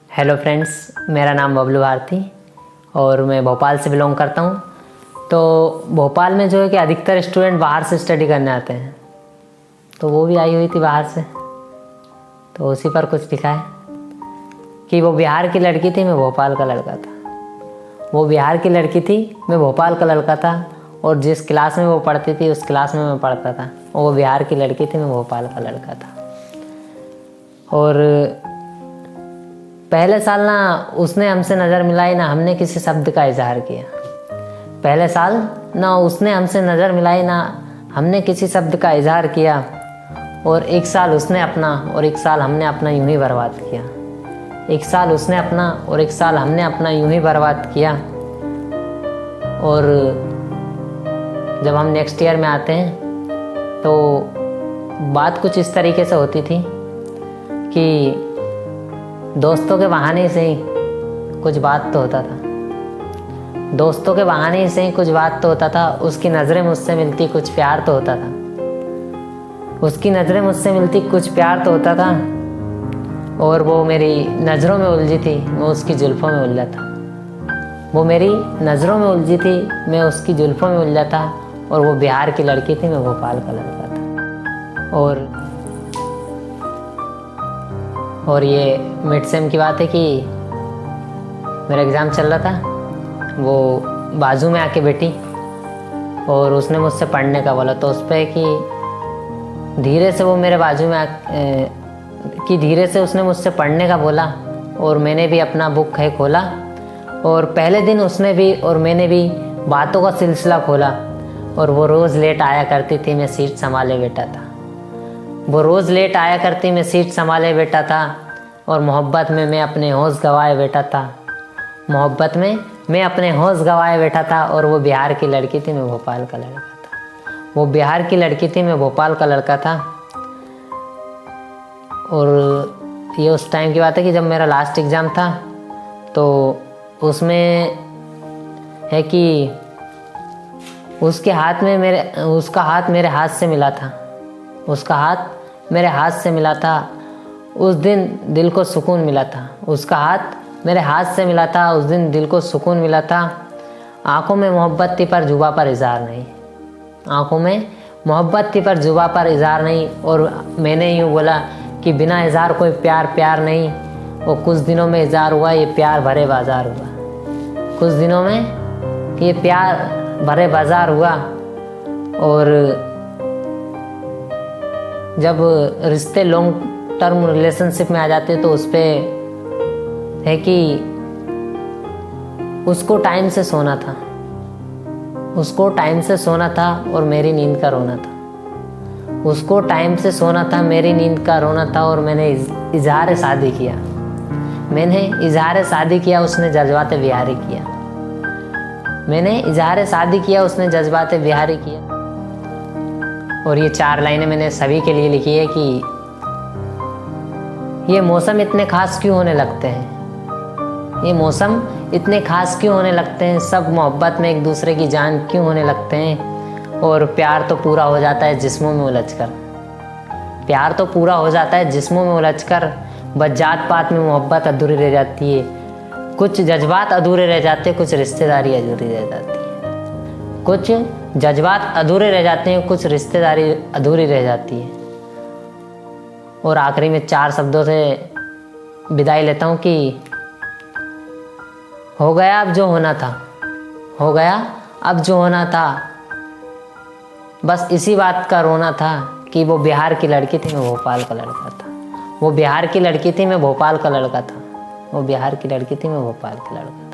Hello friends, मेरा नाम बबलू भारती और मैं भोपाल से बिलोंग करता हूँ। तो भोपाल में जो है कि अधिकतर स्टूडेंट बाहर से स्टडी करने आते हैं, तो वो भी आई हुई थी बाहर से। तो उसी पर कुछ लिखा है कि वो बिहार की लड़की थी, मैं भोपाल का लड़का था। वो बिहार की लड़की थी, मैं भोपाल का लड़का था, और जिस क्लास में वो पढ़ती थी उस क्लास में मैं पढ़ता था। वो बिहार की लड़की थी, मैं भोपाल का लड़का था। और पहले साल ना उसने हमसे नज़र मिलाई, ना हमने किसी शब्द का इजहार किया। पहले साल ना उसने हमसे नज़र मिलाई, ना हमने किसी शब्द का इजहार किया। और एक साल उसने अपना और एक साल हमने अपना यूं ही बर्बाद किया। एक साल उसने अपना और एक साल हमने अपना यूं ही बर्बाद किया। और जब हम नेक्स्ट ईयर में आते हैं तो बात कुछ इस तरीके से होती थी कि दोस्तों के बहाने से ही कुछ बात तो होता था। दोस्तों के बहाने से ही कुछ बात तो होता था। उसकी नज़रें मुझसे मिलती, कुछ प्यार तो होता था। उसकी नज़रें मुझसे मिलती, कुछ प्यार तो होता था। और वो मेरी नज़रों में उलझी थी, मैं उसकी जुल्फ़ों में उलझा था। वो मेरी नज़रों में उलझी थी, मैं उसकी जुल्फ़ों में उलझा था। और वो बिहार की लड़की थी, मैं भोपाल का लड़का था। और ये मिड सेम की बात है कि मेरा एग्ज़ाम चल रहा था। वो बाजू में आके बैठी और उसने मुझसे पढ़ने का बोला। तो उस पर कि धीरे से वो मेरे बाजू में धीरे से उसने मुझसे पढ़ने का बोला। और मैंने भी अपना बुक है खोला, और पहले दिन उसने भी और मैंने भी बातों का सिलसिला खोला। और वो रोज़ लेट आया करती थी, मैं सीट संभाले बैठा था। वो रोज़ लेट आया करती, मैं सीट संभाले बैठा था। और मोहब्बत में मैं अपने होश गंवाए बैठा था। मोहब्बत में मैं अपने होश गंवाए बैठा था। और वो बिहार की लड़की थी, मैं भोपाल का लड़का था। वो बिहार की लड़की थी, मैं भोपाल का लड़का था। और ये उस टाइम की बात है कि जब मेरा लास्ट एग्ज़ाम था, तो उसमें है कि उसका हाथ मेरे हाथ से मिला था। उसका हाथ मेरे हाथ से मिला था। उस दिन दिल को सुकून मिला था। उसका हाथ मेरे हाथ से मिला था, उस दिन दिल को सुकून मिला था। आंखों में मोहब्बत थी पर जुबां पर इज़हार नहीं। आंखों में मोहब्बत थी पर जुबां पर इज़हार नहीं। और मैंने यूँ बोला कि बिना इज़हार कोई प्यार नहीं। और कुछ दिनों में इज़हार हुआ, ये प्यार भरे बाजार हुआ। कुछ दिनों में ये प्यार भरे बाजार हुआ। और जब रिश्ते लॉन्ग टर्म रिलेशनशिप में आ जाते तो उस पर है कि उसको टाइम से सोना था। उसको टाइम से सोना था और मेरी नींद का रोना था। उसको टाइम से सोना था, मेरी नींद का रोना था। और मैंने इजहार शादी किया। मैंने इजहार शादी किया, उसने जज्बात बिहारी किया। मैंने इजहार शादी किया, उसने जज्बात बिहारी किया। और ये 4 लाइनें मैंने सभी के लिए लिखी है कि ये मौसम इतने खास क्यों होने लगते हैं। ये मौसम इतने खास क्यों होने लगते हैं। सब मोहब्बत में एक दूसरे की जान क्यों होने लगते हैं। और प्यार तो पूरा हो जाता है जिस्मों में उलझकर। प्यार तो पूरा हो जाता है जिस्मों में उलझकर। बस जात पात में मोहब्बत अधूरी रह जाती है। कुछ जज्बात अधूरे रह जाते हैं, कुछ रिश्तेदारी अधूरी रह जाती है। कुछ जज्बात अधूरे रह जाते हैं, कुछ रिश्तेदारी अधूरी रह जाती है। और आखिरी में 4 शब्दों से विदाई लेता हूँ कि हो गया अब जो होना था। हो गया अब जो होना था। बस इसी बात का रोना था कि वो बिहार की लड़की थी, मैं भोपाल का लड़का था। वो बिहार की लड़की थी, मैं भोपाल का लड़का था। वो बिहार की लड़की थी, मैं भोपाल का लड़का था।